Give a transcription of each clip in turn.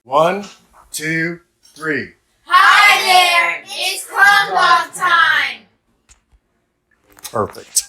1, 2, 3. Hi there! It's crumb walk time! Perfect.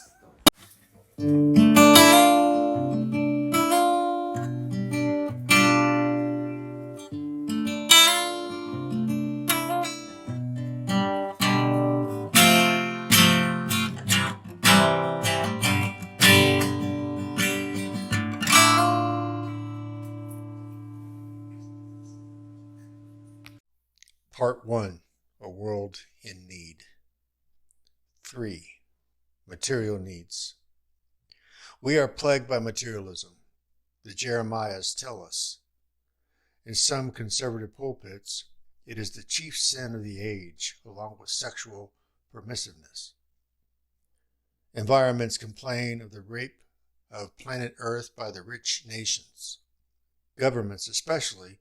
Part 1, A World in Need. 3, Material Needs. We are plagued by materialism. The Jeremiahs tell us. In some conservative pulpits, it is the chief sin of the age, along with sexual permissiveness. Environments complain of the rape of planet Earth by the rich nations. Governments especially,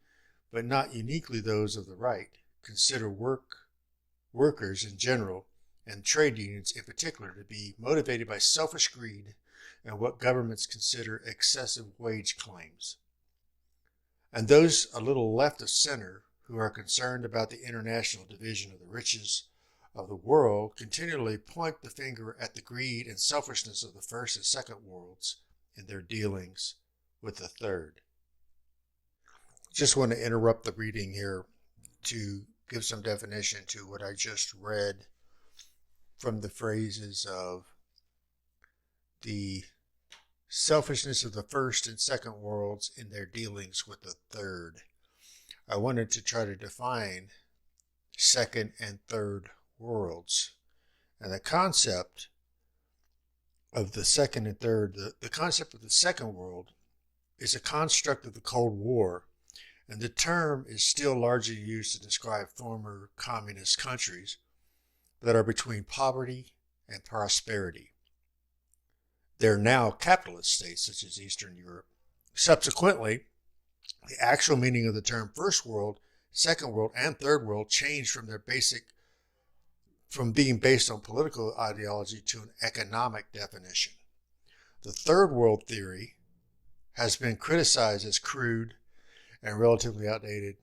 but not uniquely those of the right, consider workers in general and trade unions in particular to be motivated by selfish greed and what governments consider excessive wage claims. And those a little left of center who are concerned about the international division of the riches of the world continually point the finger at the greed and selfishness of the first and second worlds in their dealings with the third. Just want to interrupt the reading here to give some definition to what I just read from the phrases of the selfishness of the first and second worlds in their dealings with the third. I wanted to try to define second and third worlds. And the concept of the second and third, the concept of the second world is a construct of the Cold War. And the term is still largely used to describe former communist countries that are between poverty and prosperity. They're now capitalist states such as Eastern Europe. Subsequently, the actual meaning of the term first world, second world, and third world changed from being based on political ideology to an economic definition. The third world theory has been criticized as crude and relatively outdated,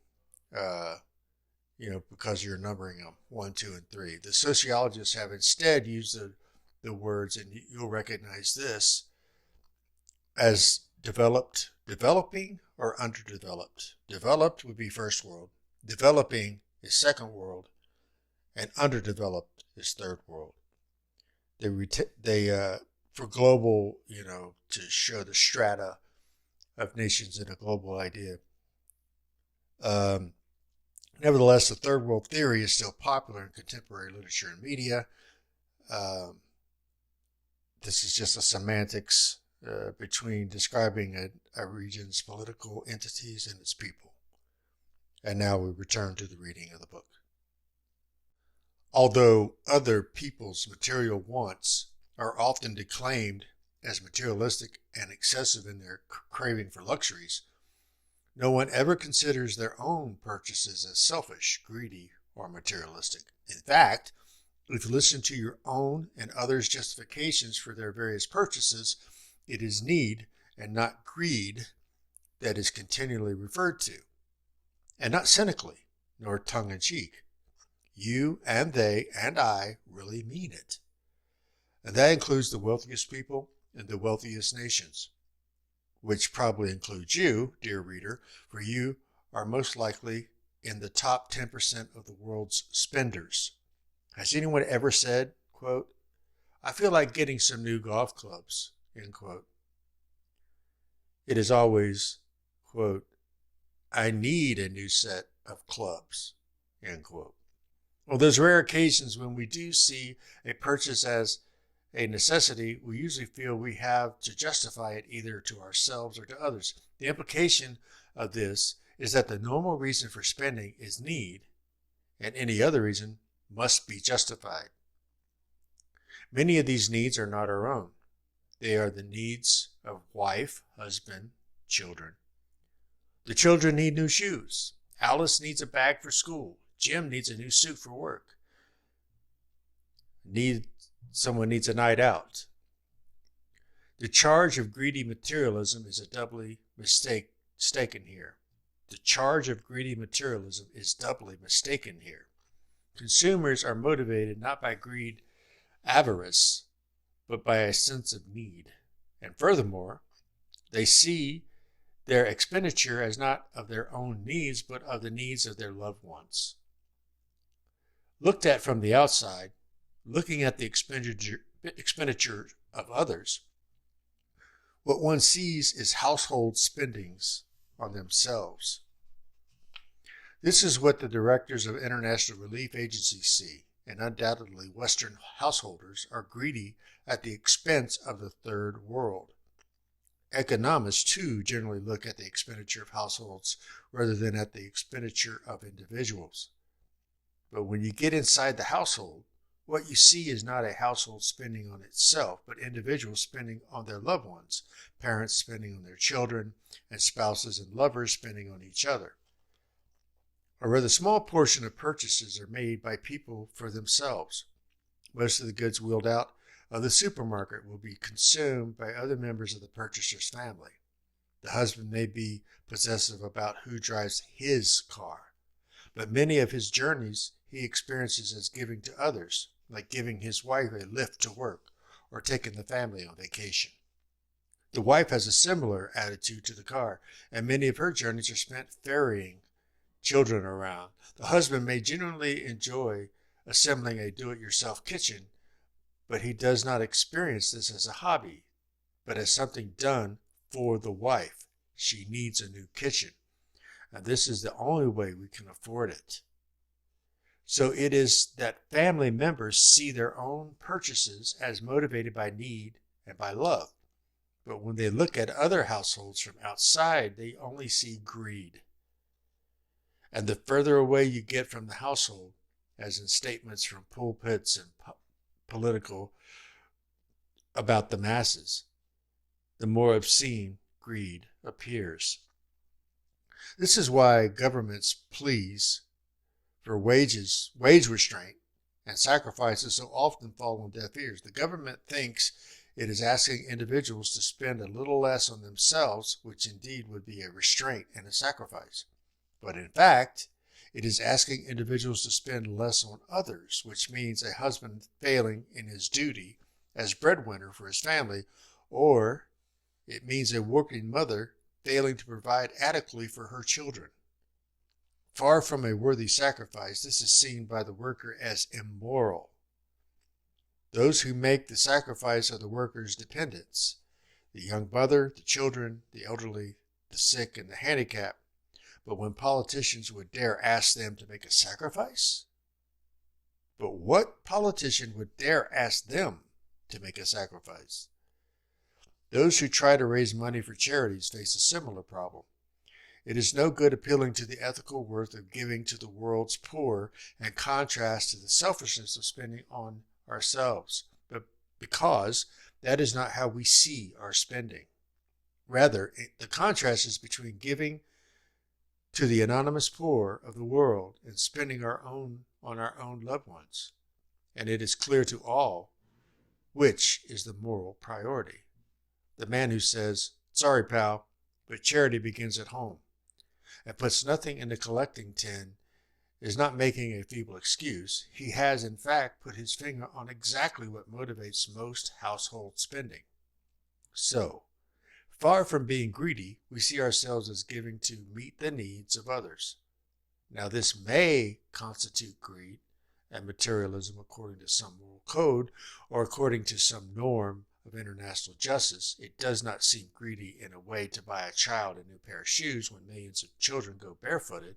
because you're numbering them 1, 2, and 3. The sociologists have instead used the words, and you'll recognize this, as developing, or underdeveloped. Developed would be first world. Developing is second world, and underdeveloped is third world. They for global, to show the strata of nations in a global idea. Nevertheless, the third world theory is still popular in contemporary literature and media. This is just a semantics between describing a region's political entities and its people. And now we return to the reading of the book. Although other people's material wants are often declaimed as materialistic and excessive in their craving for luxuries, no one ever considers their own purchases as selfish, greedy, or materialistic. In fact, if you listen to your own and others' justifications for their various purchases, it is need and not greed that is continually referred to, and not cynically, nor tongue-in-cheek. You and they and I really mean it. And that includes the wealthiest people and the wealthiest nations, which probably includes you, dear reader, for you are most likely in the top 10% of the world's spenders. Has anyone ever said, quote, I feel like getting some new golf clubs, end quote? It is always, quote, I need a new set of clubs, end quote. Well, there's rare occasions when we do see a purchase as a necessity, we usually feel we have to justify it either to ourselves or to others. The implication of this is that the normal reason for spending is need, and any other reason must be justified. Many of these needs are not our own. They are the needs of wife, husband, children. The children need new shoes. Alice needs a bag for school. Jim needs a new suit for work. Someone needs a night out. The charge of greedy materialism is a doubly mistaken here. the charge of greedy materialism is doubly mistaken here. Consumers are motivated not by greed, avarice, but by a sense of need. And furthermore, they see their expenditure as not of their own needs, but of the needs of their loved ones. Looked at from the outside, looking at the expenditure of others, what one sees is household spendings on themselves. This is what the directors of international relief agencies see, and undoubtedly Western householders are greedy at the expense of the third world. Economists, too, generally look at the expenditure of households rather than at the expenditure of individuals. But when you get inside the household, what you see is not a household spending on itself, but individuals spending on their loved ones, parents spending on their children, and spouses and lovers spending on each other. A rather small portion of purchases are made by people for themselves. Most of the goods wheeled out of the supermarket will be consumed by other members of the purchaser's family. The husband may be possessive about who drives his car, but many of his journeys he experiences as giving to others, like giving his wife a lift to work or taking the family on vacation. The wife has a similar attitude to the car, and many of her journeys are spent ferrying children around. The husband may genuinely enjoy assembling a do-it-yourself kitchen, but he does not experience this as a hobby, but as something done for the wife. She needs a new kitchen, and this is the only way we can afford it. So it is that family members see their own purchases as motivated by need and by love. But when they look at other households from outside, they only see greed. And the further away you get from the household, as in statements from pulpits and political about the masses, the more obscene greed appears. This is why governments' pleas for wage restraint and sacrifices so often fall on deaf ears. The government thinks it is asking individuals to spend a little less on themselves, which indeed would be a restraint and a sacrifice. But in fact, it is asking individuals to spend less on others, which means a husband failing in his duty as breadwinner for his family, or it means a working mother failing to provide adequately for her children. Far from a worthy sacrifice, this is seen by the worker as immoral. Those who make the sacrifice are the worker's dependents, the young mother, the children, the elderly, the sick, and the handicapped. But when politicians would dare ask them to make a sacrifice? But what politician would dare ask them to make a sacrifice? Those who try to raise money for charities face a similar problem. It is no good appealing to the ethical worth of giving to the world's poor in contrast to the selfishness of spending on ourselves, but because that is not how we see our spending. Rather, the contrast is between giving to the anonymous poor of the world and spending on our own loved ones. And it is clear to all which is the moral priority. The man who says, "Sorry, pal, but charity begins at home," and puts nothing in the collecting tin is not making a feeble excuse. He has, in fact, put his finger on exactly what motivates most household spending. So, far from being greedy, we see ourselves as giving to meet the needs of others. Now, this may constitute greed and materialism according to some moral code or according to some norm of international justice. It does not seem greedy in a way to buy a child a new pair of shoes when millions of children go barefooted.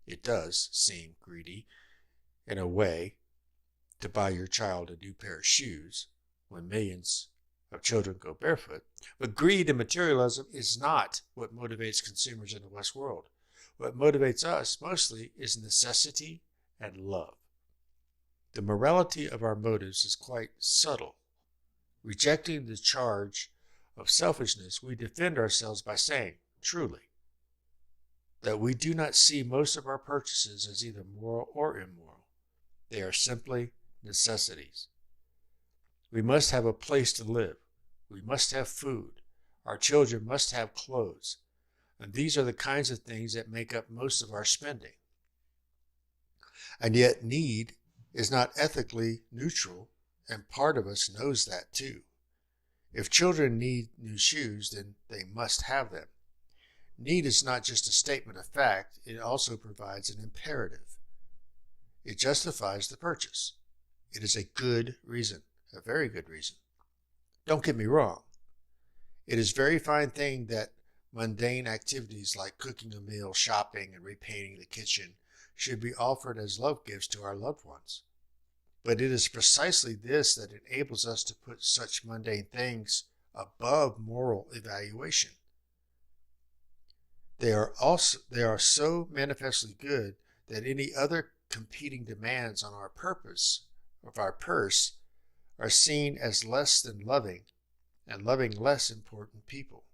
It does seem greedy in a way to buy your child a new pair of shoes when millions of children go barefoot. But greed and materialism is not what motivates consumers in the West world. What motivates us mostly is necessity and love. The morality of our motives is quite subtle. Rejecting the charge of selfishness, we defend ourselves by saying, truly, that we do not see most of our purchases as either moral or immoral. They are simply necessities. We must have a place to live. We must have food. Our children must have clothes. And these are the kinds of things that make up most of our spending. And yet need is not ethically neutral, and part of us knows that too. If children need new shoes, then they must have them. Need is not just a statement of fact, it also provides an imperative. It justifies the purchase. It is a good reason, a very good reason. Don't get me wrong. It is a very fine thing that mundane activities like cooking a meal, shopping, and repainting the kitchen should be offered as love gifts to our loved ones. But it is precisely this that enables us to put such mundane things above moral evaluation. They are so manifestly good that any other competing demands on our purse are seen as less than loving and loving less important people.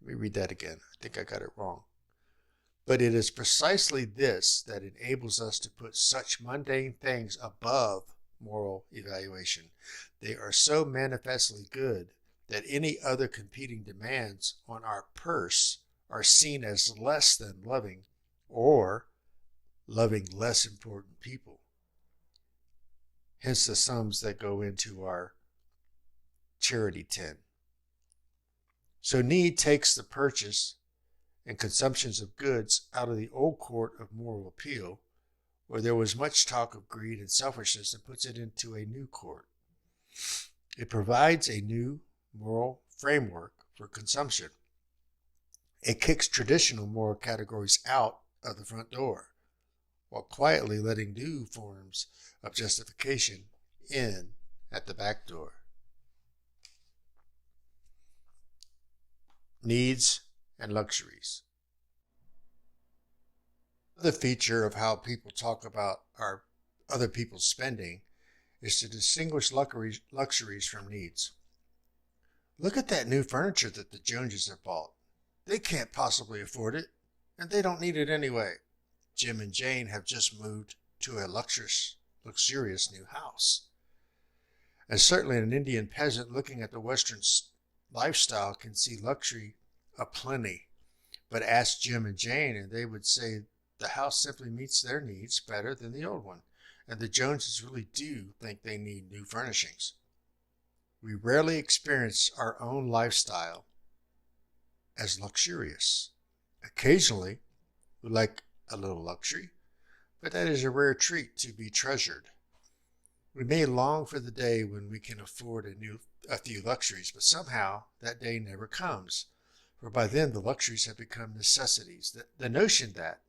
Let me read that again. I think I got it wrong. But it is precisely this that enables us to put such mundane things above moral evaluation. They are so manifestly good that any other competing demands on our purse are seen as less than loving or loving less important people. Hence the sums that go into our charity tin. So need takes the purchase and consumptions of goods out of the old court of moral appeal, where there was much talk of greed and selfishness, and puts it into a new court. It provides a new moral framework for consumption. It kicks traditional moral categories out of the front door, while quietly letting new forms of justification in at the back door. Needs and luxuries. Another feature of how people talk about our other people's spending is to distinguish luxuries from needs. Look at that new furniture that the Joneses have bought. They can't possibly afford it, and they don't need it anyway. Jim and Jane have just moved to a luxurious new house. And certainly an Indian peasant looking at the Western lifestyle can see luxury aplenty. But ask Jim and Jane, and they would say the house simply meets their needs better than the old one. And the Joneses really do think they need new furnishings. We rarely experience our own lifestyle as luxurious. Occasionally, we like a little luxury, but that is a rare treat to be treasured. We may long for the day when we can afford a few luxuries, but somehow that day never comes, for by then the luxuries have become necessities. The notion that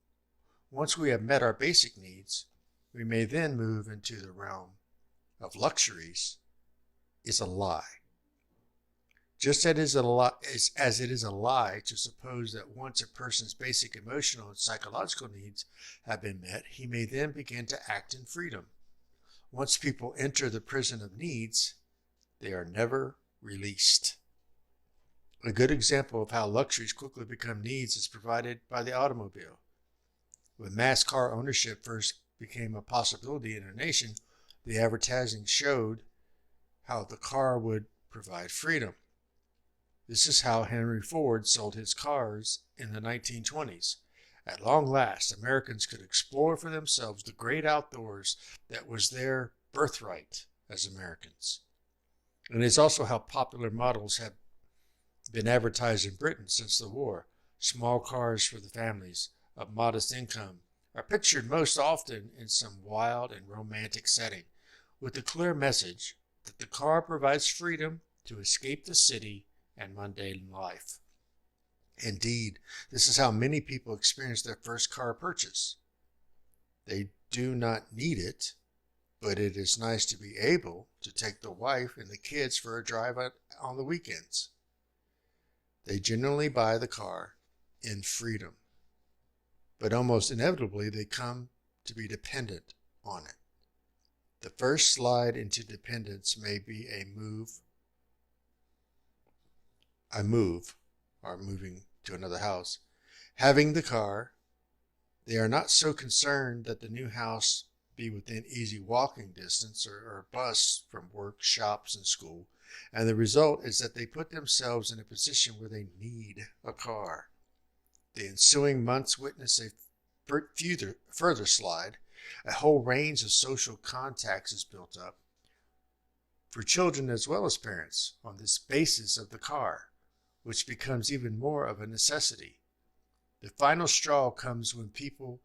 once we have met our basic needs, we may then move into the realm of luxuries is a lie. Just as it is a lie to suppose that once a person's basic emotional and psychological needs have been met, he may then begin to act in freedom. Once people enter the prison of needs, they are never released. A good example of how luxuries quickly become needs is provided by the automobile. When mass car ownership first became a possibility in our nation, the advertising showed how the car would provide freedom. This is how Henry Ford sold his cars in the 1920s. At long last, Americans could explore for themselves the great outdoors that was their birthright as Americans. And it's also how popular models have been advertised in Britain since the war. Small cars for the families of modest income are pictured most often in some wild and romantic setting, with the clear message that the car provides freedom to escape the city and mundane life. Indeed, this is how many people experience their first car purchase. They do not need it, but it is nice to be able to take the wife and the kids for a drive on the weekends. They generally buy the car in freedom, but almost inevitably they come to be dependent on it. The first slide into dependence may be a move, or moving to another house. Having the car, they are not so concerned that the new house be within easy walking distance or a bus from work, shops, and school. And the result is that they put themselves in a position where they need a car. The ensuing months witness a further slide. A whole range of social contacts is built up for children as well as parents on this basis of the car, which becomes even more of a necessity. The final straw comes when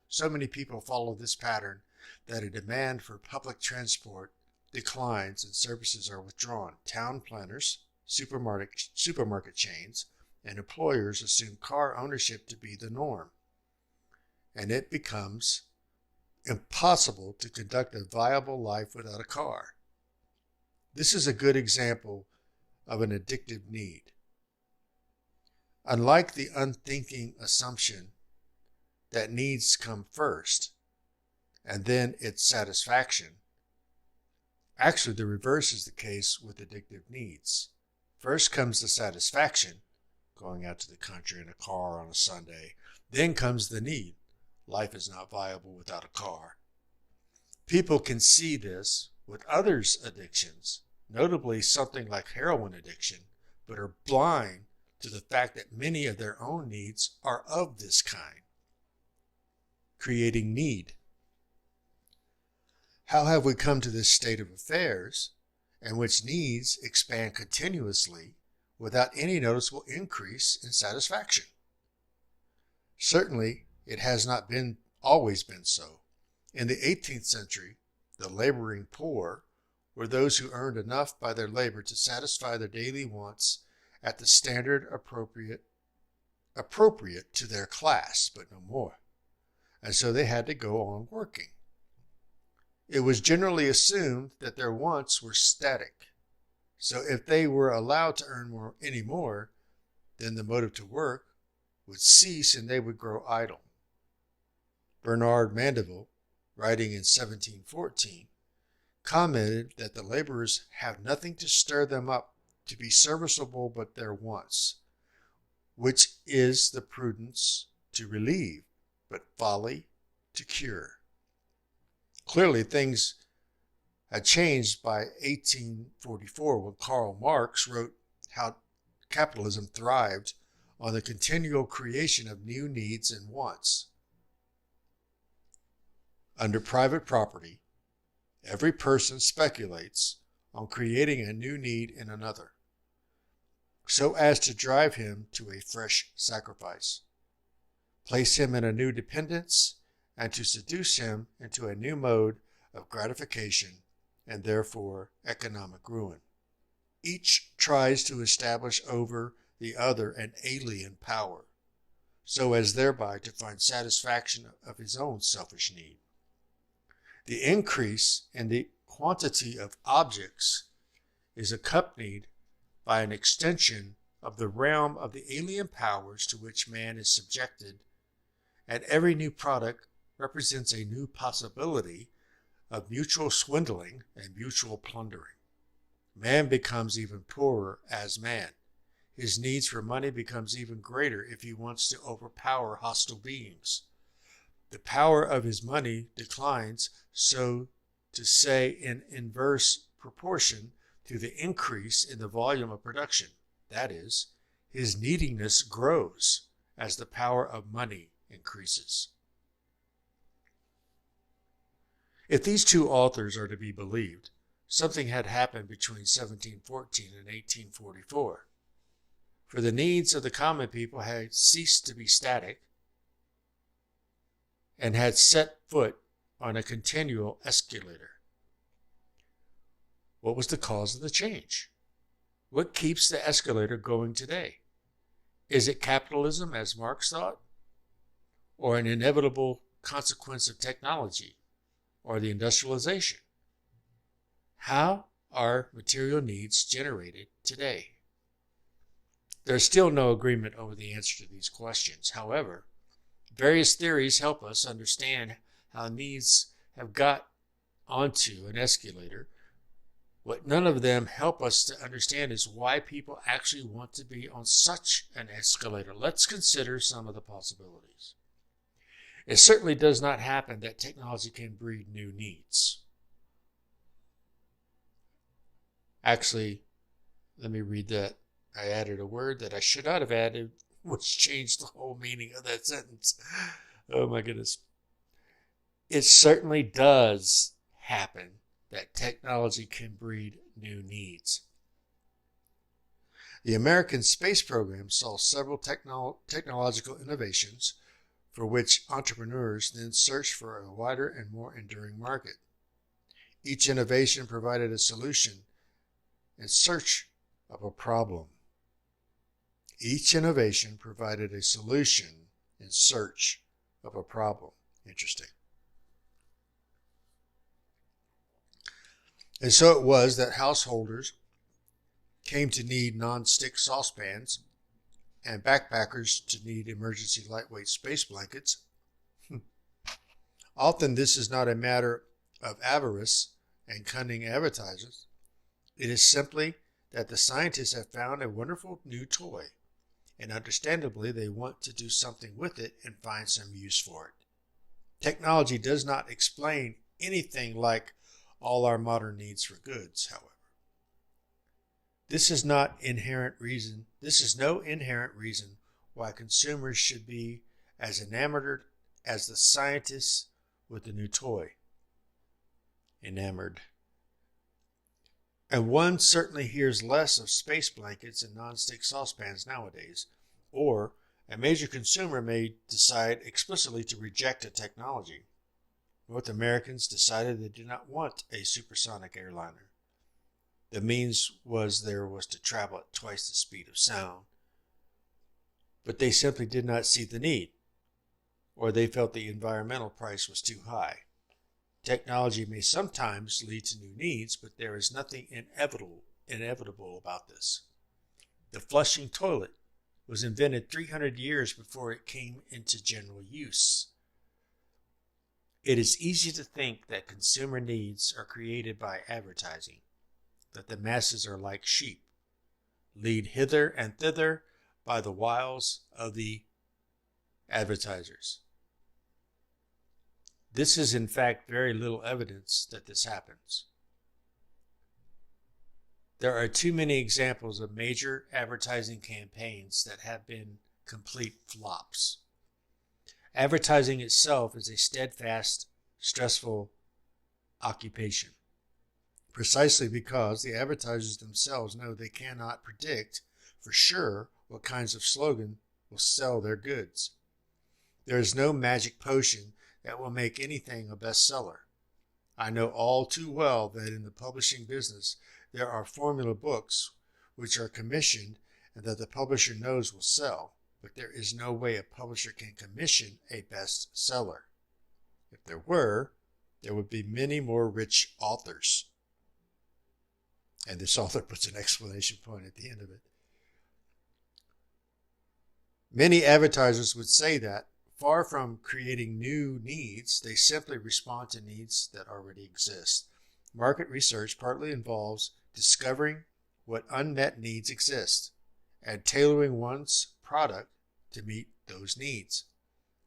so many people follow this pattern that a demand for public transport declines and services are withdrawn. Town planners, supermarket chains, and employers assume car ownership to be the norm, and it becomes impossible to conduct a viable life without a car. This is a good example of an addictive need. Unlike the unthinking assumption that needs come first and then its satisfaction, actually the reverse is the case with addictive needs. First comes the satisfaction, going out to the country in a car on a Sunday. Then comes the need. Life is not viable without a car. People can see this with others' addictions, notably something like heroin addiction, but are blind to the fact that many of their own needs are of this kind, creating need. How have we come to this state of affairs in which needs expand continuously without any noticeable increase in satisfaction? Certainly, it has not always been so. In the 18th century, the laboring poor were those who earned enough by their labor to satisfy their daily wants at the standard appropriate to their class, but no more. And so they had to go on working. It was generally assumed that their wants were static. So if they were allowed to earn any more, then the motive to work would cease and they would grow idle. Bernard Mandeville, writing in 1714, commented that the laborers have nothing to stir them up to be serviceable but their wants, which is the prudence to relieve, but folly to cure. Clearly, things had changed by 1844 when Karl Marx wrote how capitalism thrived on the continual creation of new needs and wants. Under private property, every person speculates on creating a new need in another, so as to drive him to a fresh sacrifice, place him in a new dependence, and to seduce him into a new mode of gratification and therefore economic ruin. Each tries to establish over the other an alien power, so as thereby to find satisfaction of his own selfish need. The increase in the quantity of objects is accompanied by an extension of the realm of the alien powers to which man is subjected, and every new product represents a new possibility of mutual swindling and mutual plundering. Man becomes even poorer as man. His needs for money becomes even greater if he wants to overpower hostile beings. The power of his money declines, so to say, in inverse proportion to the increase in the volume of production. That is, his neediness grows as the power of money increases. If these two authors are to be believed, something had happened between 1714 and 1844. For the needs of the common people had ceased to be static and had set foot on a continual escalator. What was the cause of the change? What keeps the escalator going today? Is it capitalism, as Marx thought, or an inevitable consequence of technology, or the industrialization? How are material needs generated today? There's still no agreement over the answer to these questions. However, various theories help us understand how needs have got onto an escalator. What none of them help us to understand is why people actually want to be on such an escalator. Let's consider some of the possibilities. It certainly does not happen that technology can breed new needs. Actually, Let me read that. I added a word that I should not have added, which changed the whole meaning of that sentence. Oh my goodness. It certainly does happen that technology can breed new needs. The American space program saw several technological innovations for which entrepreneurs then searched for a wider and more enduring market. Each innovation provided a solution in search of a problem. Each innovation provided a solution in search of a problem. Interesting. And so it was that householders came to need non-stick saucepans and backpackers to need emergency lightweight space blankets. Often this is not a matter of avarice and cunning advertisers. It is simply that the scientists have found a wonderful new toy, and understandably they want to do something with it and find some use for it. Technology does not explain anything like all our modern needs for goods, however. This is no inherent reason why consumers should be as enamored as the scientists with the new toy. Enamored. And one certainly hears less of space blankets and non-stick saucepans nowadays, or a major consumer may decide explicitly to reject a technology. North Americans decided they did not want a supersonic airliner. The means was to travel at twice the speed of sound, but they simply did not see the need, or they felt the environmental price was too high. Technology may sometimes lead to new needs, but there is nothing inevitable about this. The flushing toilet was invented 300 years before it came into general use. It is easy to think that consumer needs are created by advertising, that the masses are like sheep, lead hither and thither by the wiles of the advertisers. This is in fact very little evidence that this happens. There are too many examples of major advertising campaigns that have been complete flops. Advertising itself is a steadfast, stressful occupation, precisely because the advertisers themselves know they cannot predict for sure what kinds of slogan will sell their goods. There is no magic potion that will make anything a bestseller. I know all too well that in the publishing business there are formula books which are commissioned and that the publisher knows will sell, but there is no way a publisher can commission a bestseller. If there were, there would be many more rich authors. And this author puts an exclamation point at the end of it. Many advertisers would say that, far from creating new needs, they simply respond to needs that already exist. Market research partly involves discovering what unmet needs exist and tailoring one's product to meet those needs.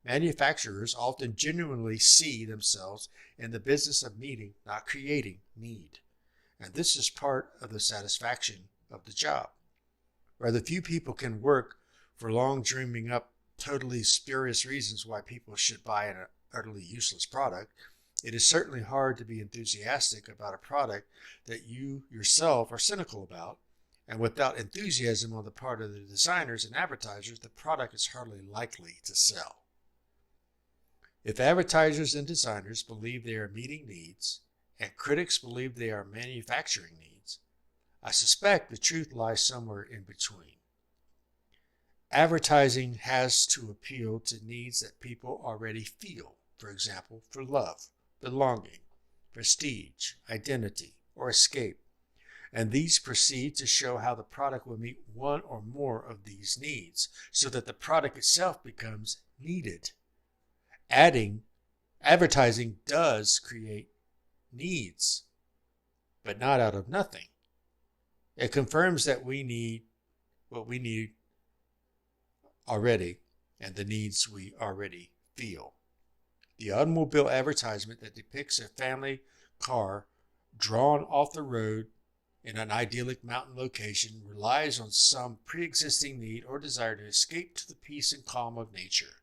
Manufacturers often genuinely see themselves in the business of meeting, not creating, need. And this is part of the satisfaction of the job. Rather few people can work for long dreaming up totally spurious reasons why people should buy an utterly useless product. It is certainly hard to be enthusiastic about a product that you yourself are cynical about, and without enthusiasm on the part of the designers and advertisers, the product is hardly likely to sell. If advertisers and designers believe they are meeting needs, and critics believe they are manufacturing needs, I suspect the truth lies somewhere in between. Advertising has to appeal to needs that people already feel, for example, for love, belonging, prestige, identity, or escape. And these proceed to show how the product will meet one or more of these needs, so that the product itself becomes needed. Advertising does create needs, but not out of nothing. It confirms that we need what we need already and the needs we already feel. The automobile advertisement that depicts a family car drawn off the road in an idyllic mountain location relies on some pre-existing need or desire to escape to the peace and calm of nature,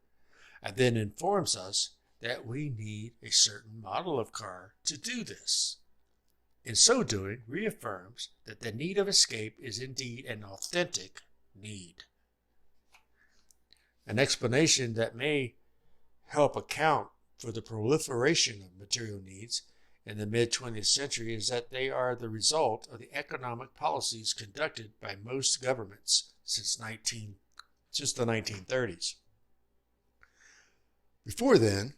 and then informs us that we need a certain model of car to do this. In so doing, reaffirms that the need of escape is indeed an authentic need. An explanation that may help account for the proliferation of material needs in the mid-20th century is that they are the result of the economic policies conducted by most governments since the 1930s. Before then,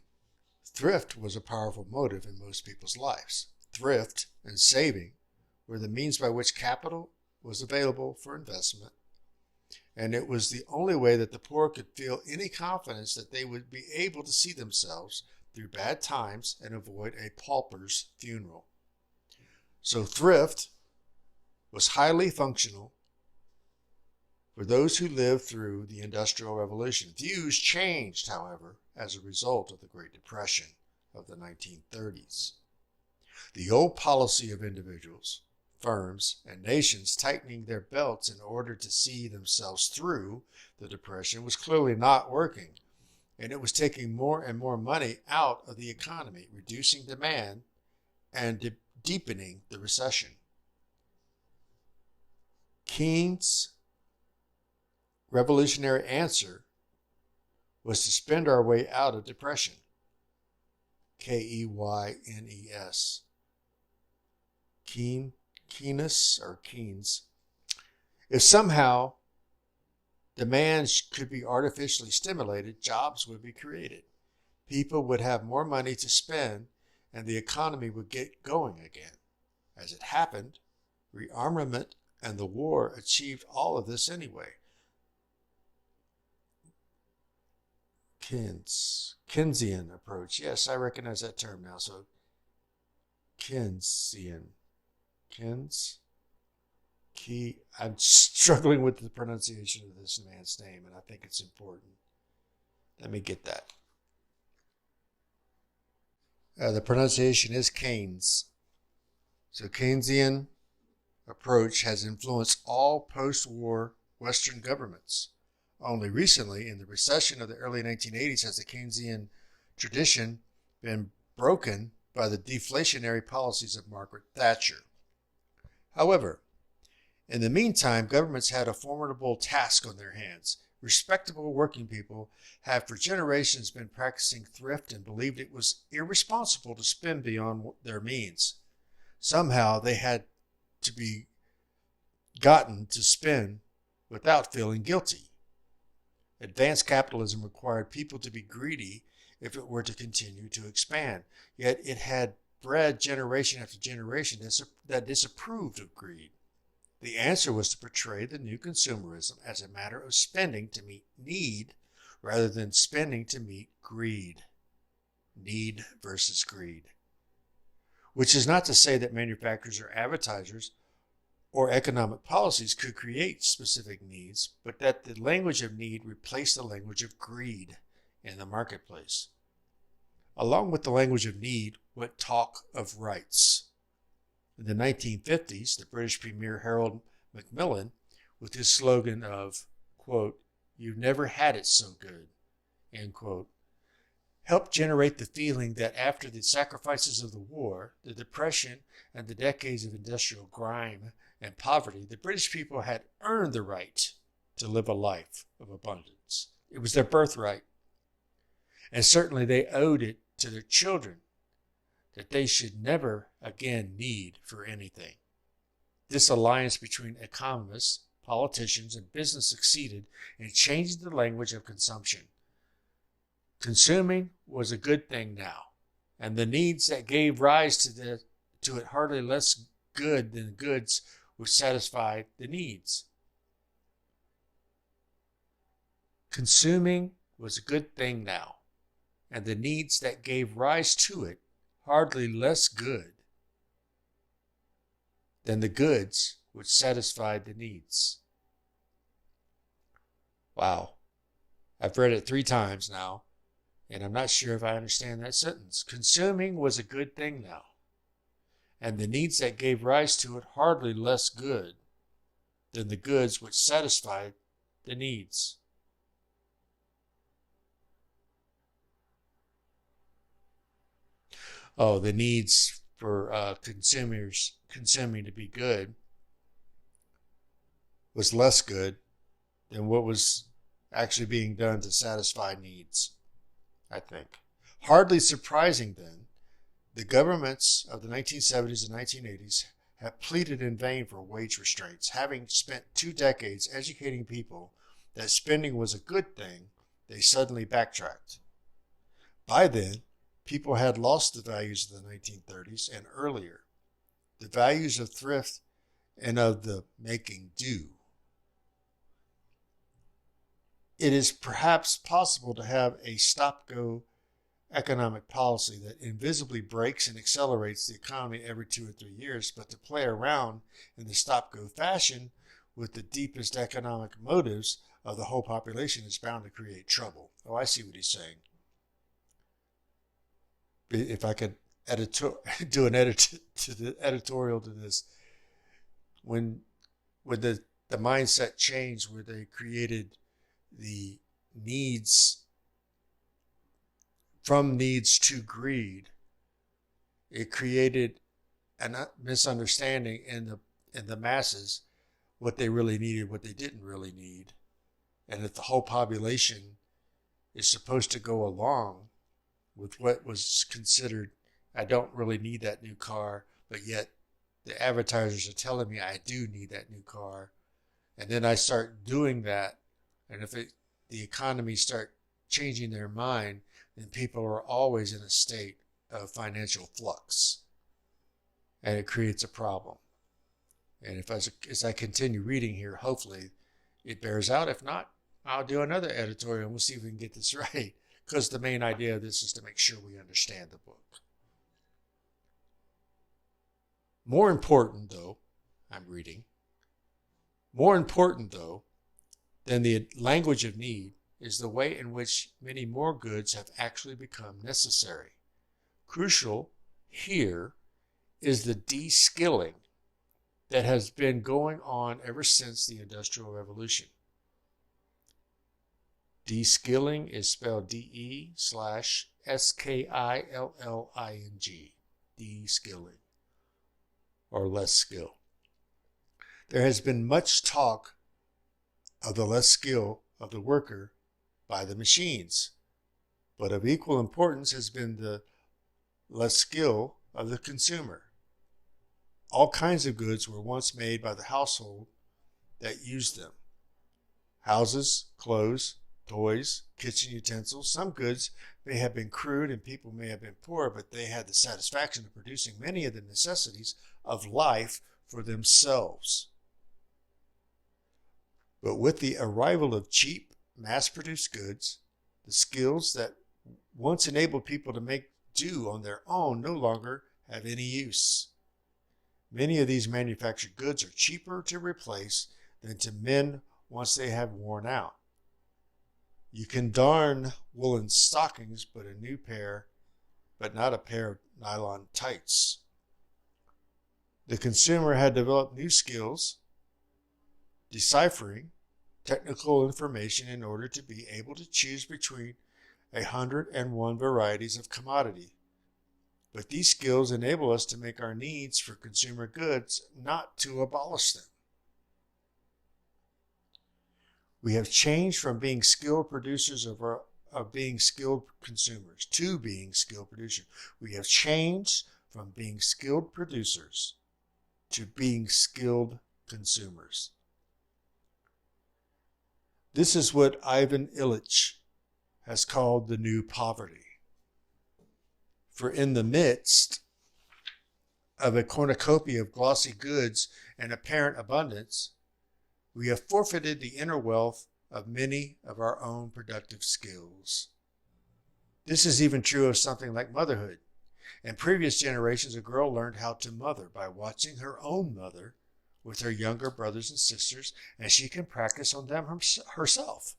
thrift was a powerful motive in most people's lives. Thrift and saving were the means by which capital was available for investment, and it was the only way that the poor could feel any confidence that they would be able to see themselves through bad times and avoid a pauper's funeral. So thrift was highly functional for those who lived through the Industrial Revolution. Views changed, however, as a result of the Great Depression of the 1930s. The old policy of individuals, firms, and nations tightening their belts in order to see themselves through the Depression was clearly not working, and it was taking more and more money out of the economy, reducing demand and deepening the recession. Keynes' revolutionary answer was to spend our way out of depression. Keynes. Keynes. If somehow demand could be artificially stimulated, jobs would be created. People would have more money to spend, and the economy would get going again. As it happened, rearmament and the war achieved all of this anyway. Keynesian approach. Yes, I recognize that term now. So, Keynesian. I'm struggling with the pronunciation of this man's name, and I think it's important. Let me get that. The pronunciation is Keynes. So Keynesian approach has influenced all post-war Western governments. Only recently, in the recession of the early 1980s, has the Keynesian tradition been broken by the deflationary policies of Margaret Thatcher. However, in the meantime, governments had a formidable task on their hands. Respectable working people have for generations been practicing thrift and believed it was irresponsible to spend beyond their means. Somehow they had to be gotten to spend without feeling guilty. Advanced capitalism required people to be greedy if it were to continue to expand. Yet it had bred generation after generation that disapproved of greed. The answer was to portray the new consumerism as a matter of spending to meet need rather than spending to meet greed. Need versus greed. Which is not to say that manufacturers or advertisers or economic policies could create specific needs, but that the language of need replaced the language of greed in the marketplace. Along with the language of need went talk of rights. In the 1950s, the British Premier Harold Macmillan, with his slogan of, quote, "You've never had it so good," end quote, helped generate the feeling that after the sacrifices of the war, the Depression, and the decades of industrial grime and poverty, the British people had earned the right to live a life of abundance. It was their birthright. And certainly they owed it to their children that they should never again need for anything. This alliance between economists, politicians, and business succeeded in changing the language of consumption. Consuming was a good thing now, and the needs that gave rise to it hardly less good than the goods which satisfied the needs. Consuming was a good thing now, and the needs that gave rise to it hardly less good than the goods which satisfied the needs. Wow. I've read it 3 times now, and I'm not sure if I understand that sentence. Consuming was a good thing now, and the needs that gave rise to it hardly less good than the goods which satisfied the needs. Oh, the needs for consumers consuming to be good was less good than what was actually being done to satisfy needs, I think. Hardly surprising then, the governments of the 1970s and 1980s have pleaded in vain for wage restraints. Having spent 2 decades educating people that spending was a good thing, they suddenly backtracked. By then, people had lost the values of the 1930s and earlier, the values of thrift and of the making do. It is perhaps possible to have a stop-go economic policy that invisibly breaks and accelerates the economy every 2 or 3 years, but to play around in the stop-go fashion with the deepest economic motives of the whole population is bound to create trouble. Oh, I see what he's saying. If I could do an editorial to this, when the mindset changed where they created the needs from needs to greed, it created a misunderstanding in the masses what they really needed, what they didn't really need, and that the whole population is supposed to go along with what was considered, I don't really need that new car, but yet the advertisers are telling me I do need that new car. And then I start doing that, and if the economy start changing their mind, then people are always in a state of financial flux, and it creates a problem. And if as I continue reading here, hopefully it bears out. If not, I'll do another editorial and we'll see if we can get this right, because the main idea of this is to make sure we understand the book. More important, though, more important, though, than the language of need is the way in which many more goods have actually become necessary. Crucial here is the de-skilling that has been going on ever since the Industrial Revolution. De-skilling is spelled de/skilling, de-skilling, or less skill. There has been much talk of the less skill of the worker by the machines, but of equal importance has been the less skill of the consumer. All kinds of goods were once made by the household that used them. Houses, clothes, toys, kitchen utensils. Some goods may have been crude and people may have been poor, but they had the satisfaction of producing many of the necessities of life for themselves. But with the arrival of cheap, mass-produced goods, the skills that once enabled people to make do on their own no longer have any use. Many of these manufactured goods are cheaper to replace than to mend once they have worn out. You can darn woolen stockings, but not a pair of nylon tights. The consumer had developed new skills, deciphering technical information in order to be able to choose between 101 varieties of commodity. But these skills enable us to make our needs for consumer goods, not to abolish them. We have changed from being skilled producers of being skilled consumers to being skilled producers. We have changed from being skilled producers to being skilled consumers. This is what Ivan Illich has called the new poverty. For in the midst of a cornucopia of glossy goods and apparent abundance, we have forfeited the inner wealth of many of our own productive skills. This is even true of something like motherhood. In previous generations, a girl learned how to mother by watching her own mother with her younger brothers and sisters, and she can practice on them herself.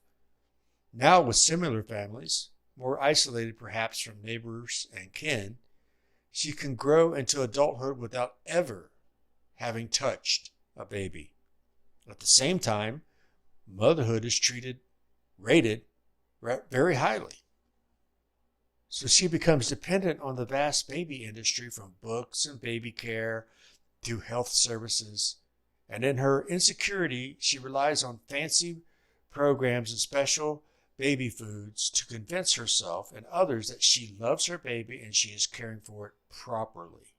Now, with similar families, more isolated perhaps from neighbors and kin, she can grow into adulthood without ever having touched a baby. At the same time, motherhood is rated very highly. So she becomes dependent on the vast baby industry, from books and baby care to health services. And in her insecurity, she relies on fancy programs and special baby foods to convince herself and others that she loves her baby and she is caring for it properly.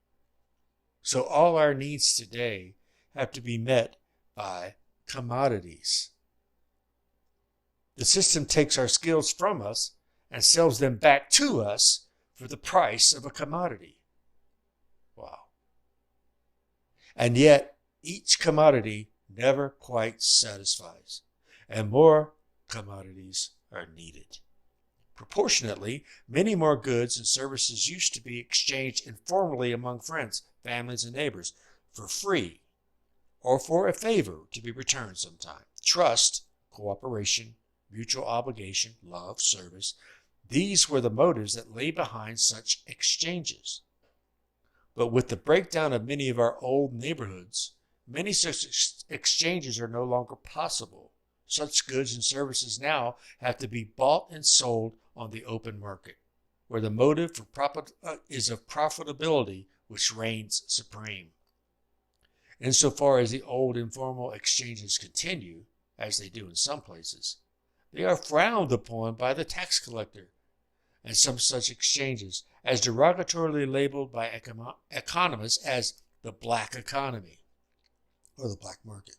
So all our needs today have to be met by commodities. The system takes our skills from us and sells them back to us for the price of a commodity. Wow. And yet, each commodity never quite satisfies, and more commodities are needed. Proportionately, many more goods and services used to be exchanged informally among friends, families, and neighbors for free or for a favor to be returned sometime. Trust, cooperation, mutual obligation, love, service, these were the motives that lay behind such exchanges. But with the breakdown of many of our old neighborhoods, many such exchanges are no longer possible. Such goods and services now have to be bought and sold on the open market, where the motive for is of profitability which reigns supreme. Insofar as the old informal exchanges continue, as they do in some places, they are frowned upon by the tax collector, and some such exchanges as derogatorily labeled by economists as the black economy or the black market.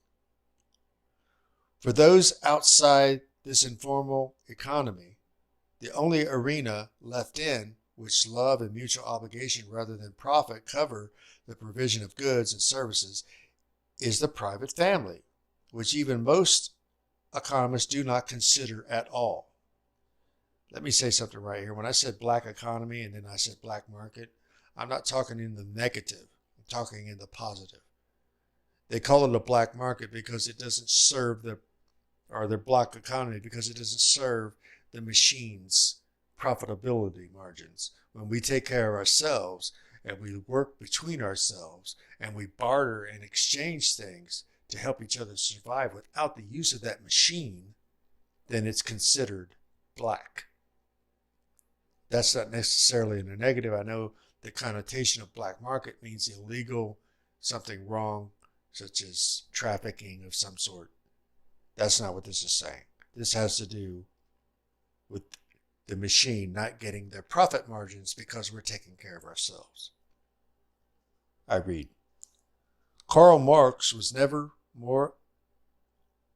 For those outside this informal economy, the only arena left in which love and mutual obligation rather than profit cover the provision of goods and services is the private family, which even most economists do not consider at all. Let me say something right here. When I said black economy and then I said black market, I'm not talking in the negative. I'm talking in the positive. They call it a black market because it doesn't serve the black economy because it doesn't serve the machine's profitability margins. When we take care of ourselves and we work between ourselves and we barter and exchange things to help each other survive without the use of that machine, then it's considered black. That's not necessarily in a negative. I know the connotation of black market means illegal, something wrong, such as trafficking of some sort. That's not what this is saying. This has to do with the machine not getting their profit margins because we're taking care of ourselves. I read, Karl Marx was never more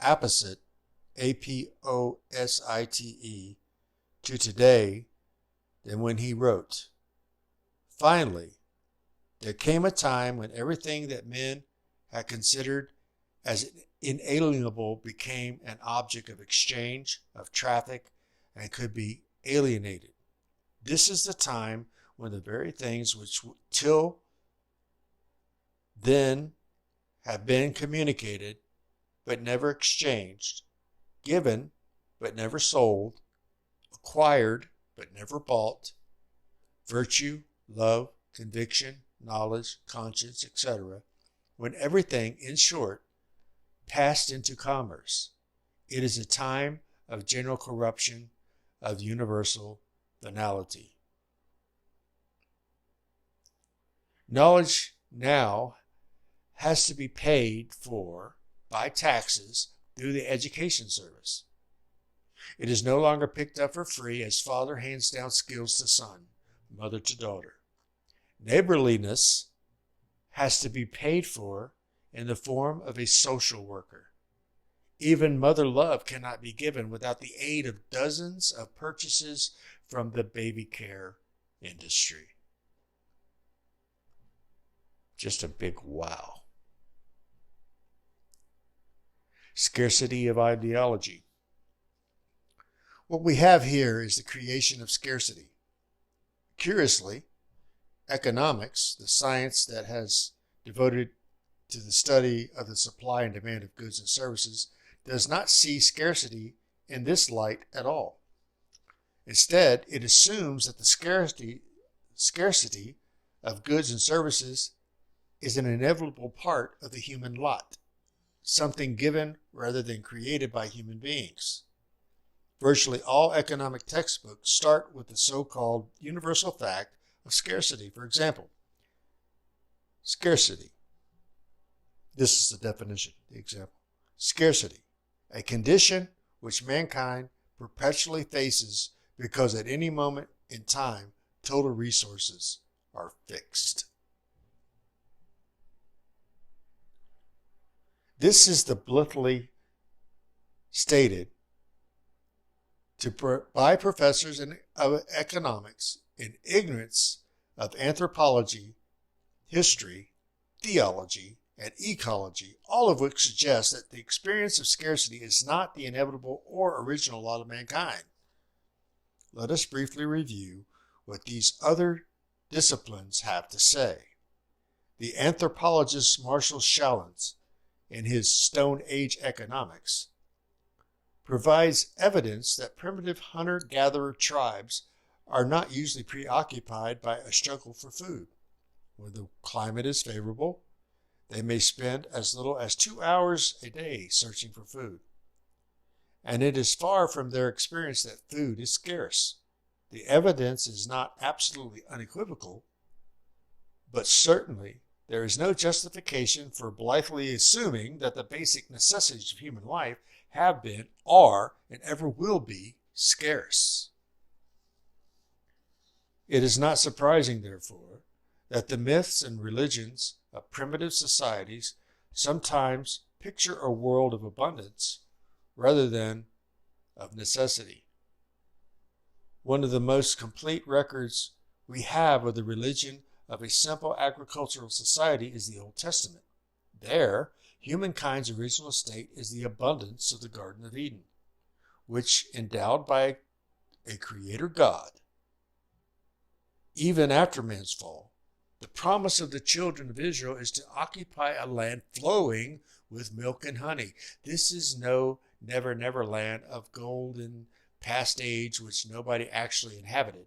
opposite, APOSITE, to today than when he wrote, finally, there came a time when everything that men had considered as inalienable became an object of exchange, of traffic, and could be alienated. This is the time when the very things which till then have been communicated but never exchanged, given but never sold, acquired but never bought, virtue, love, conviction, knowledge, conscience, etc., when everything, in short, passed into commerce. It is a time of general corruption, of universal banality. Knowledge now has to be paid for by taxes through the education service. It is no longer picked up for free as father hands down skills to son, mother to daughter. Neighborliness has to be paid for in the form of a social worker. Even mother love cannot be given without the aid of dozens of purchases from the baby care industry. Just a big wow. Scarcity of ideology. What we have here is the creation of scarcity. Curiously, economics, the science that has devoted to the study of the supply and demand of goods and services, does not see scarcity in this light at all. Instead, it assumes that the scarcity of goods and services is an inevitable part of the human lot, something given rather than created by human beings. Virtually all economic textbooks start with the so-called universal fact of scarcity. For example, scarcity. This is the definition, the example. Scarcity, a condition which mankind perpetually faces because at any moment in time, total resources are fixed. This is the blithely stated by professors of economics in ignorance of anthropology, history, theology, and ecology, all of which suggest that the experience of scarcity is not the inevitable or original lot of mankind. Let us briefly review what these other disciplines have to say. The anthropologist Marshall Shallens, in his Stone Age Economics, provides evidence that primitive hunter-gatherer tribes are not usually preoccupied by a struggle for food. When the climate is favorable, they may spend as little as 2 hours a day searching for food. And it is far from their experience that food is scarce. The evidence is not absolutely unequivocal, but certainly there is no justification for blithely assuming that the basic necessities of human life have been, are, and ever will be scarce. It is not surprising, therefore, that the myths and religions of primitive societies sometimes picture a world of abundance rather than of necessity. One of the most complete records we have of the religion of a simple agricultural society is the Old Testament. There, humankind's original state is the abundance of the Garden of Eden, which, endowed by a creator God, even after man's fall, the promise of the children of Israel is to occupy a land flowing with milk and honey. This is no never, never land of golden past age which nobody actually inhabited,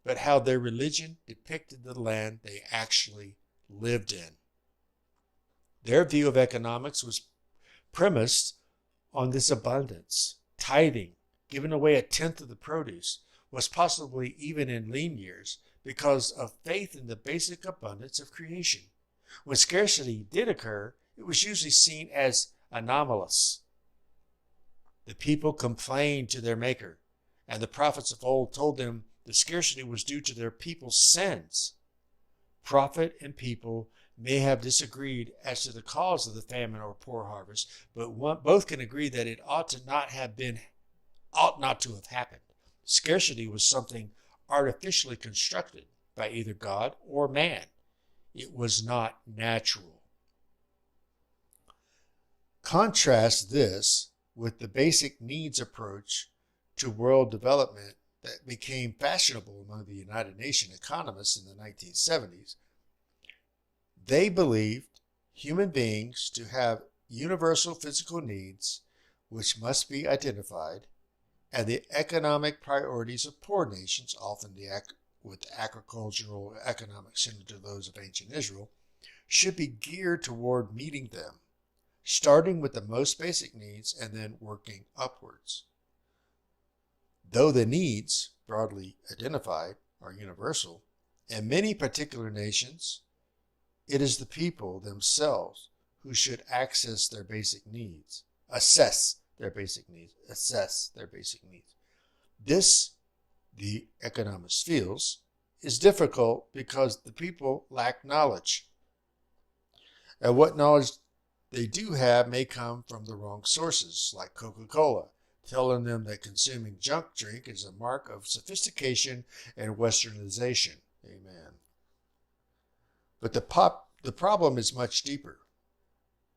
but how their religion depicted the land they actually lived in. Their view of economics was premised on this abundance. Tithing, giving away 1/10 of the produce, was possibly even in lean years because of faith in the basic abundance of creation. When scarcity did occur, it was usually seen as anomalous. The people complained to their maker, and the prophets of old told them the scarcity was due to their people's sins. Prophet and people may have disagreed as to the cause of the famine or poor harvest, but both can agree that it ought not to have happened. Scarcity was something artificially constructed by either God or man. It was not natural. Contrast this with the basic needs approach to world development that became fashionable among the United Nations economists in the 1970s. They believed human beings to have universal physical needs which must be identified, and the economic priorities of poor nations, often with agricultural economics similar to those of ancient Israel, should be geared toward meeting them, starting with the most basic needs and then working upwards. Though the needs, broadly identified, are universal, in many particular nations, it is the people themselves who should assess their basic needs. This, the economist feels, is difficult because the people lack knowledge. And what knowledge they do have may come from the wrong sources, like Coca-Cola, telling them that consuming junk drink is a mark of sophistication and westernization. Amen. But the problem is much deeper.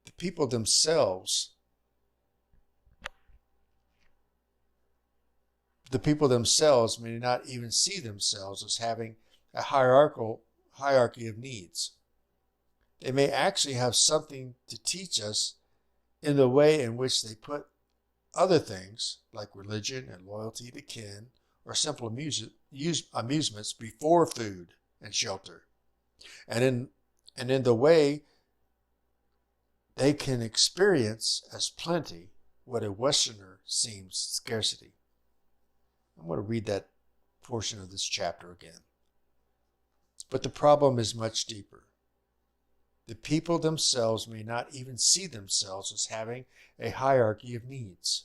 The people themselves may not even see themselves as having a hierarchy of needs. They may actually have something to teach us in the way in which they put other things like religion and loyalty to kin or simple amusements before food and shelter. and in the way they can experience as plenty what a Westerner seems scarcity. I'm going to read that portion of this chapter again. But the problem is much deeper. The people themselves may not even see themselves as having a hierarchy of needs.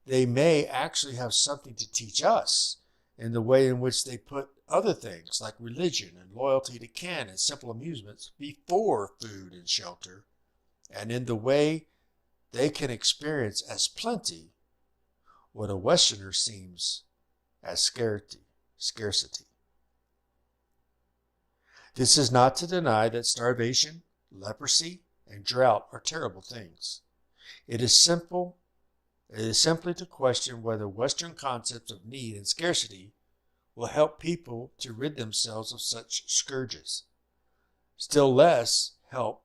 They may actually have something to teach us in the way in which they put other things like religion and loyalty to kin and simple amusements before food and shelter, and in the way they can experience as plenty what a Westerner seems as scarcity. This is not to deny that starvation, leprosy, and drought are terrible things. It is simply to question whether Western concepts of need and scarcity will help people to rid themselves of such scourges. Still less help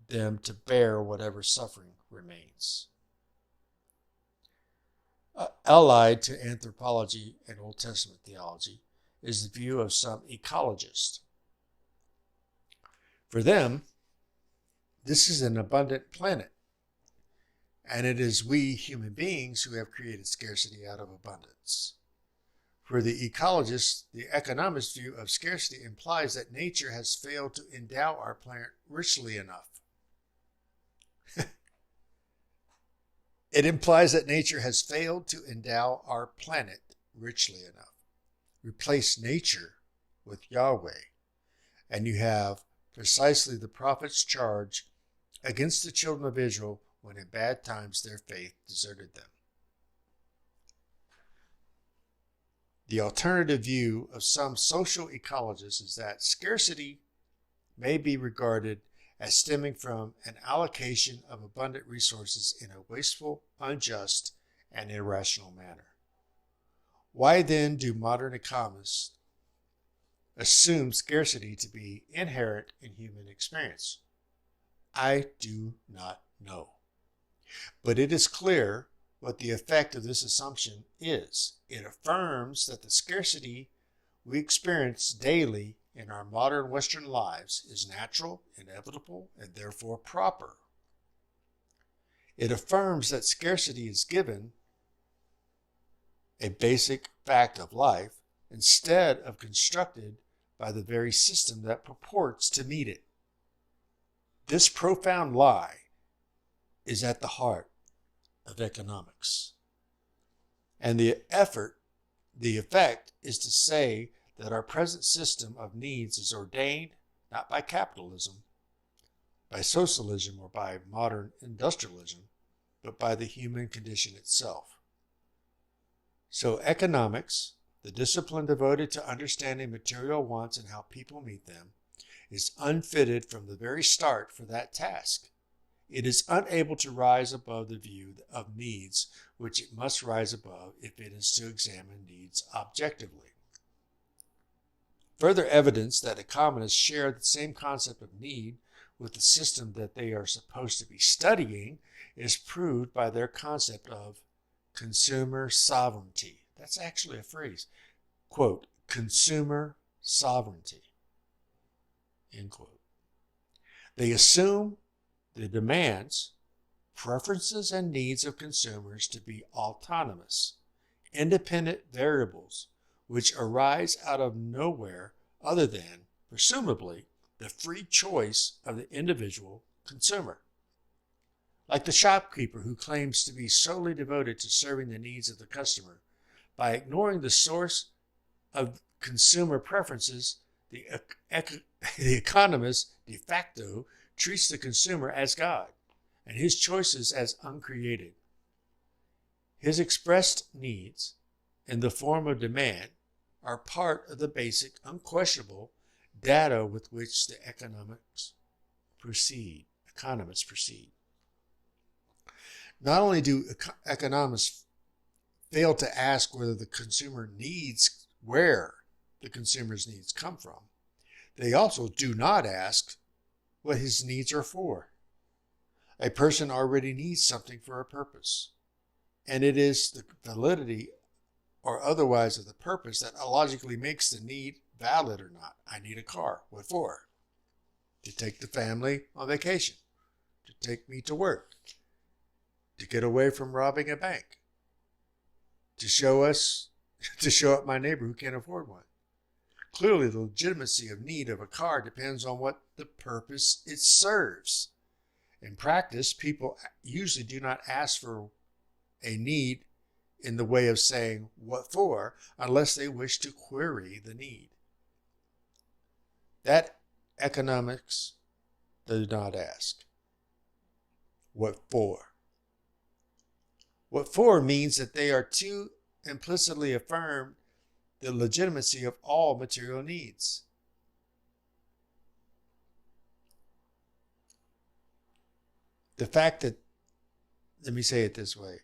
them to bear whatever suffering remains. Allied to anthropology and Old Testament theology is the view of some ecologists. For them, this is an abundant planet, and it is we human beings who have created scarcity out of abundance. For the ecologists, the economist view of scarcity implies that nature has failed to endow our planet richly enough. It implies that nature has failed to endow our planet richly enough. Replace nature with Yahweh, and you have precisely the prophet's charge against the children of Israel when in bad times their faith deserted them. The alternative view of some social ecologists is that scarcity may be regarded as stemming from an allocation of abundant resources in a wasteful, unjust, and irrational manner. Why then do modern economists assume scarcity to be inherent in human experience? I do not know. But it is clear what the effect of this assumption is. It affirms that the scarcity we experience daily in our modern Western lives is natural, inevitable, and therefore proper. It affirms that scarcity is given a basic fact of life instead of constructed by the very system that purports to meet it. This profound lie is at the heart of economics. And the effect is to say that our present system of needs is ordained not by capitalism, by socialism, or by modern industrialism, but by the human condition itself. So economics, the discipline devoted to understanding material wants and how people meet them, is unfitted from the very start for that task. It is unable to rise above the view of needs which it must rise above if it is to examine needs objectively. Further evidence that economists share the same concept of need with the system that they are supposed to be studying is proved by their concept of consumer sovereignty. That's actually a phrase. Quote, consumer sovereignty. End quote. They assume the demands, preferences, and needs of consumers to be autonomous, independent variables which arise out of nowhere other than, presumably, the free choice of the individual consumer. Like the shopkeeper who claims to be solely devoted to serving the needs of the customer, by ignoring the source of consumer preferences, the economist de facto treats the consumer as God and his choices as uncreated. His expressed needs in the form of demand are part of the basic, unquestionable data with which the economists proceed. Not only do economists fail to ask where the consumer's needs come from, they also do not ask what his needs are for. A person already needs something for a purpose, and it is the validity or otherwise of the purpose that logically makes the need valid or not. I need a car. What for? To take the family on vacation, to take me to work, to get away from robbing a bank, to show up my neighbor who can't afford one. Clearly, the legitimacy of need of a car depends on what the purpose it serves. In practice, people usually do not ask for a need in the way of saying what for unless they wish to query the need. That economics does not ask. What for? What for means that they are to implicitly affirm the legitimacy of all material needs. The fact that, let me say it this way,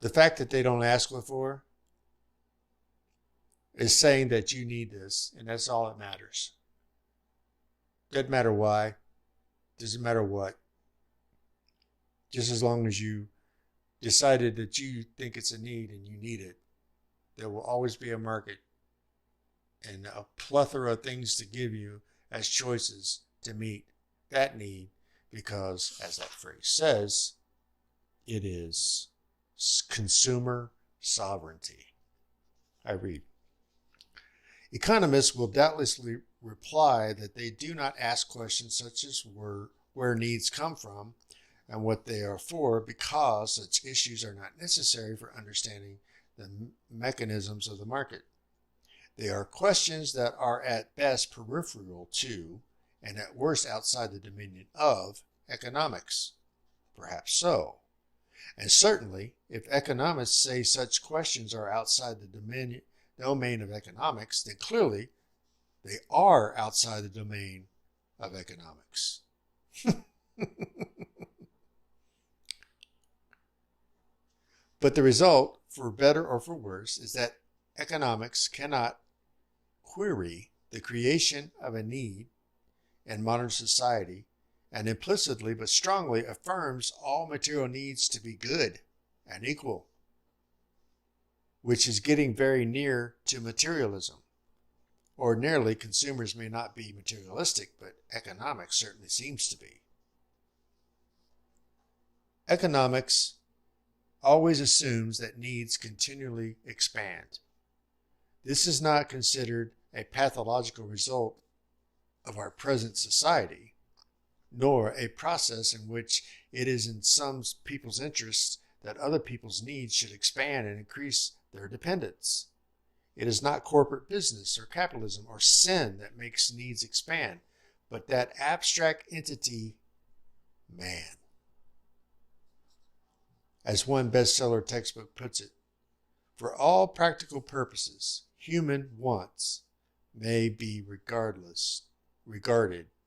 the fact that they don't ask what for is saying that you need this, and that's all that matters. Doesn't matter why, doesn't matter what. Just as long as you decided that you think it's a need and you need it, there will always be a market and a plethora of things to give you as choices to meet that need, because, as that phrase says, it is consumer sovereignty. I read. Economists will doubtlessly reply that they do not ask questions such as where needs come from and what they are for, because such issues are not necessary for understanding the mechanisms of the market. They are questions that are at best peripheral to, and at worst outside the dominion of, economics. Perhaps so. And certainly, if economists say such questions are outside the domain of economics, then clearly they are outside the domain of economics. But the result, for better or for worse, is that economics cannot query the creation of a need in modern society, and implicitly but strongly affirms all material needs to be good and equal, which is getting very near to materialism. Ordinarily, consumers may not be materialistic, but economics certainly seems to be. Economics always assumes that needs continually expand. This is not considered a pathological result of our present society, nor a process in which it is in some people's interests that other people's needs should expand and increase their dependence. It is not corporate business or capitalism or sin that makes needs expand, but that abstract entity, man. As one bestseller textbook puts it, for all practical purposes, human wants may be regarded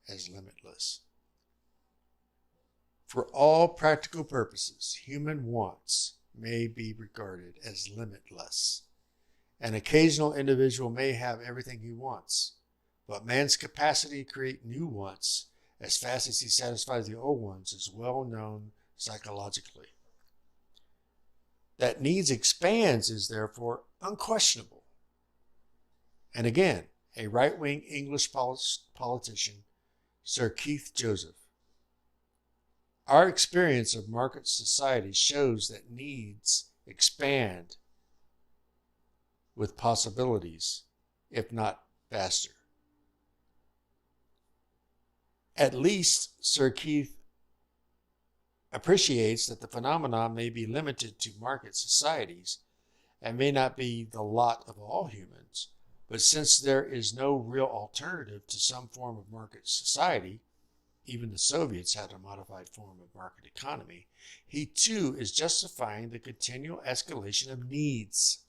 as limitless. For all practical purposes, human wants may be regarded as limitless. An occasional individual may have everything he wants, but man's capacity to create new wants as fast as he satisfies the old ones is well known psychologically. That needs expands is therefore unquestionable. And again, a right-wing English politician, Sir Keith Joseph. Our experience of market society shows that needs expand with possibilities, if not faster. At least Sir Keith appreciates that the phenomenon may be limited to market societies and may not be the lot of all humans, but since there is no real alternative to some form of market society, even the Soviets had a modified form of market economy, he too is justifying the continual escalation of needs.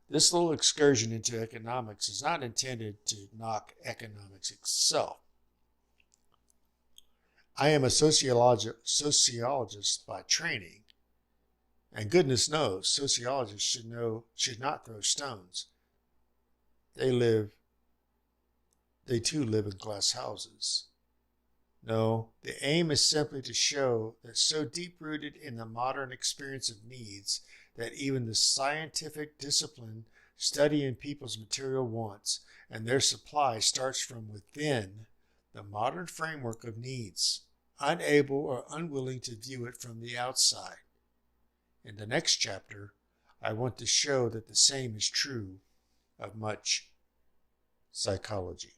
This little excursion into economics is not intended to knock economics itself. I am a sociologist by training, and goodness knows sociologists should not throw stones. They too live in glass houses. No, the aim is simply to show that so deep-rooted in the modern experience of needs that even the scientific discipline studying people's material wants and their supply starts from within the modern framework of needs, unable or unwilling to view it from the outside. In the next chapter, I want to show that the same is true of much psychology.